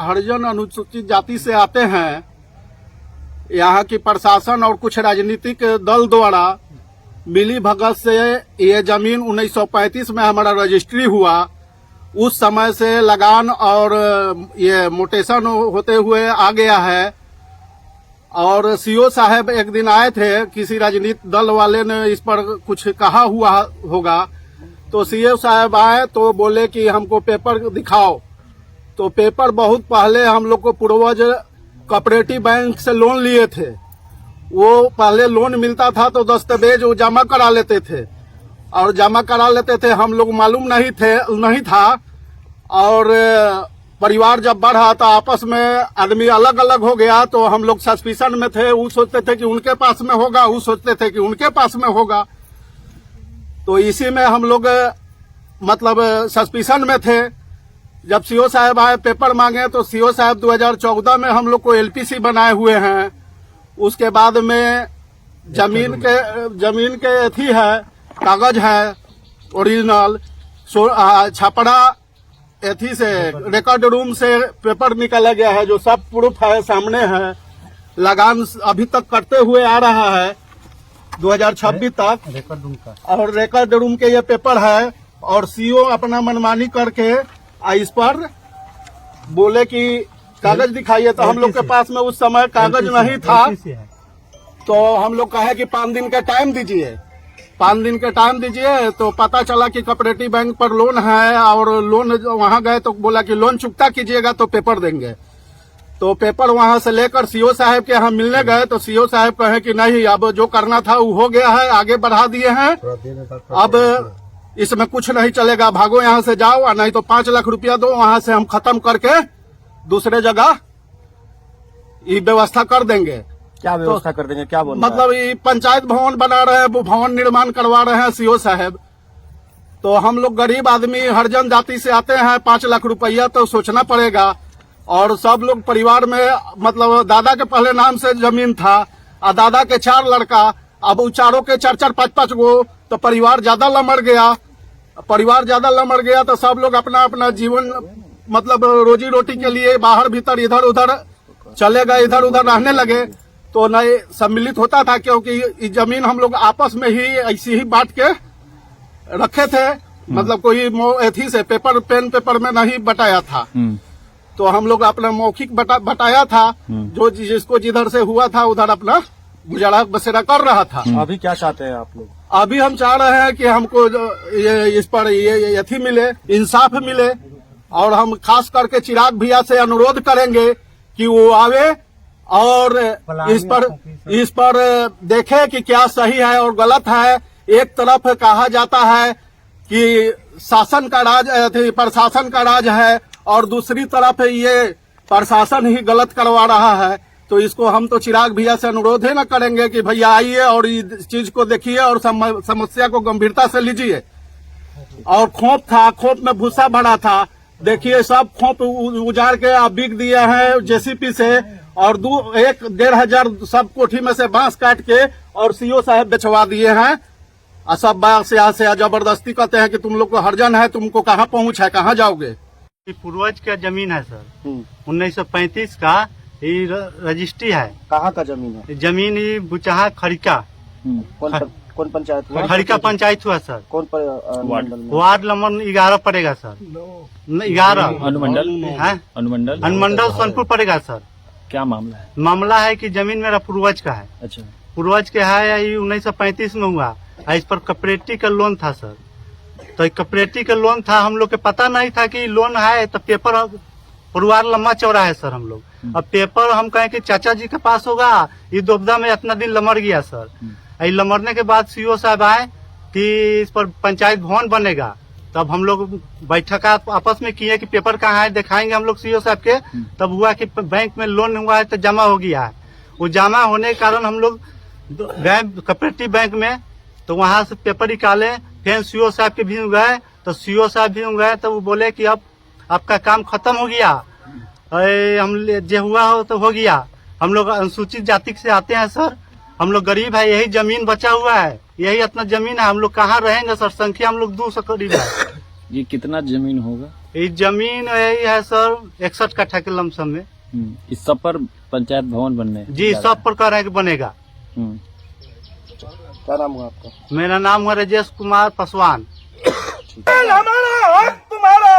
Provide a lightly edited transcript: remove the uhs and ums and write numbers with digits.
हरिजन अनुसूचित जाति से आते हैं, यहाँ की प्रशासन और कुछ राजनीतिक दल द्वारा मिली भगत से ये जमीन 1935 में हमारा रजिस्ट्री हुआ। उस समय से लगान और ये मोटेशन होते हुए आ गया है। और सीओ साहब एक दिन आए थे, किसी राजनीतिक दल वाले ने इस पर कुछ कहा हुआ होगा, तो सीओ साहब आए तो बोले कि हमको पेपर दिखाओ। तो पेपर बहुत पहले हम लोग को पूर्वज कोऑपरेटिव बैंक से लोन लिए थे। वो पहले लोन मिलता था तो दस्तावेज वो जमा करा लेते थे और जमा करा लेते थे, हम लोग मालूम नहीं था। और परिवार जब बढ़ा तो आपस में आदमी अलग अलग हो गया, तो हम लोग सस्पिशन में थे। वो सोचते थे कि उनके पास में होगा, वो सोचते थे कि उनके पास में होगा। तो इसी में हम लोग मतलब सस्पिशन में थे। जब सीओ साहब आए पेपर मांगे तो सीओ साहब 2014 में हम लोग को एलपीसी बनाए हुए हैं। उसके बाद में जमीन के अथी है, कागज है ओरिजिनल, छपड़ा एथी से रिकॉर्ड रूम से पेपर निकाला गया है, जो सब प्रूफ है, सामने है। लगान अभी तक करते हुए आ रहा है 2026 तक रिकॉर्ड रूम का, और रिकॉर्ड रूम के ये पेपर है। और सीओ अपना मनमानी करके इस पर बोले कि कागज दिखाइए, तो हम लोग के पास में उस समय कागज नहीं था। तो हम लोग कहे कि 5 दिन का टाइम दीजिए, 5 दिन का टाइम दीजिए। तो पता चला कि कोऑपरेटिव बैंक पर लोन है, और लोन वहां गए तो बोला कि लोन चुकता कीजिएगा तो पेपर देंगे। तो पेपर वहां से लेकर सीओ साहब के यहाँ मिलने गए तो सीओ साहब कहे कि नहीं, अब जो करना था वो हो गया है, आगे बढ़ा दिए हैं, अब इसमें कुछ नहीं चलेगा, भागो यहाँ से जाओ, और नहीं तो 5 लाख रुपया दो, वहां से हम खत्म करके दूसरे जगह ये व्यवस्था कर देंगे। क्या व्यवस्था कर देंगे, क्या बोल? मतलब ये पंचायत भवन बना रहे हैं, वो भवन निर्माण करवा रहे हैं सीओ साहब। तो हम लोग गरीब आदमी हरिजन जाति से आते हैं, 5 लाख रुपया तो सोचना पड़ेगा। और सब लोग परिवार में मतलब दादा के पहले नाम से जमीन था, और दादा के 4 लड़का, अब उन चारों के 4-4, 5-5 गो, तो परिवार ज्यादा लमड़ गया। तो सब लोग अपना अपना जीवन मतलब रोजी रोटी के लिए बाहर भीतर इधर उधर चले गए, इधर उधर रहने लगे। तो नए सम्मिलित होता था, क्योंकि इस जमीन हम लोग आपस में ही ऐसी ही बांट के रखे थे, मतलब कोई एथी से पेन पेपर में नहीं बटाया था। तो हम लोग अपना मौखिक बटाया था, जो जिसको जिधर से हुआ था उधर अपना गुजारा बसेरा कर रहा था। अभी क्या चाहते हैं आप लोग? अभी हम चाह रहे हैं कि हमको इस पर ये अथी मिले, इंसाफ मिले। और हम खास करके चिराग भैया से अनुरोध करेंगे कि वो आवे और इस पर देखे कि क्या सही है और गलत है। एक तरफ कहा जाता है कि शासन का राज, प्रशासन का राज है, और दूसरी तरफ ये प्रशासन ही गलत करवा रहा है। तो इसको हम तो चिराग भैया से अनुरोध है न करेंगे कि भैया आइए और इस चीज को देखिए और समस्या को गंभीरता से लीजिए। और खोप था, खोप में भूसा भरा था, देखिए सब खोप उजाड़ के आप बिक दिए हैं जेसीपी से, और 1-1.5 हजार सब कोठी में से बांस काट के और सीओ साहब बेचवा दिए हैं। और सब बाग से यहाँ से जबरदस्ती कहते हैं कि तुम लोग को हर्जन है, तुमको कहाँ पहुँच है, कहाँ जाओगे। पूर्वज का जमीन है सर, 1935 का ये रजिस्ट्री है। कहाँ का जमीन है? जमीन ये बुचाहा खड़िका। कौन पंचायत हुआ? खड़िका पंचायत हुआ सर। कौन वार्ड नंबर 11 पड़ेगा सर, 11 अनुमंडल सोनपुर पड़ेगा सर। क्या मामला है? मामला है कि जमीन मेरा पूर्वज का है। अच्छा, पूर्वज के है, ये 1935 में हुआ। इस पर कोऑपरेटिव का लोन था सर। तो कोऑपरेटिव का लोन था, हम लोग के पता नहीं था कि लोन है। तो पेपर परिवार लम्बा चौड़ा है सर हम लोग। अब पेपर हम कहें कि चाचा जी के पास होगा, ये दुबदा में इतना दिन लमड़ गया सर। ये लमड़ने के बाद सीओ साहब आए कि इस पर पंचायत भवन बनेगा। तब हम लोग बैठक आपस में किए कि पेपर कहाँ है, दिखाएंगे हम लोग सीओ साहब के। तब हुआ कि बैंक में लोन हुआ है तो जमा हो गया है। वो जमा होने के कारण हम लोग गए कोऑपरेटिव बैंक में, तो वहां से पेपर निकाले। फिर सीओ साहब के भी गए, तो सीओ साहब भी गए, तो वो बोले कि अब आपका काम खत्म हो गया, हम जो हुआ हो तो हो गया। हम लोग अनुसूचित जाति से आते हैं सर, हम लोग गरीब है, यही जमीन बचा हुआ है, यही अपना जमीन है। हम लोग कहाँ रहेंगे सर, संख्या हम लोग 200 करीब है। ये कितना जमीन होगा? ये जमीन यही है सर 61 कट्ठा के लमसम में। इस सब पर पंचायत भवन बनने हैं? जी सब पर कह रहे हैं कि बनेगा। क्या नाम हुआ आपका? मेरा नाम है राजेश कुमार पासवान। हमारा हक तुम्हारा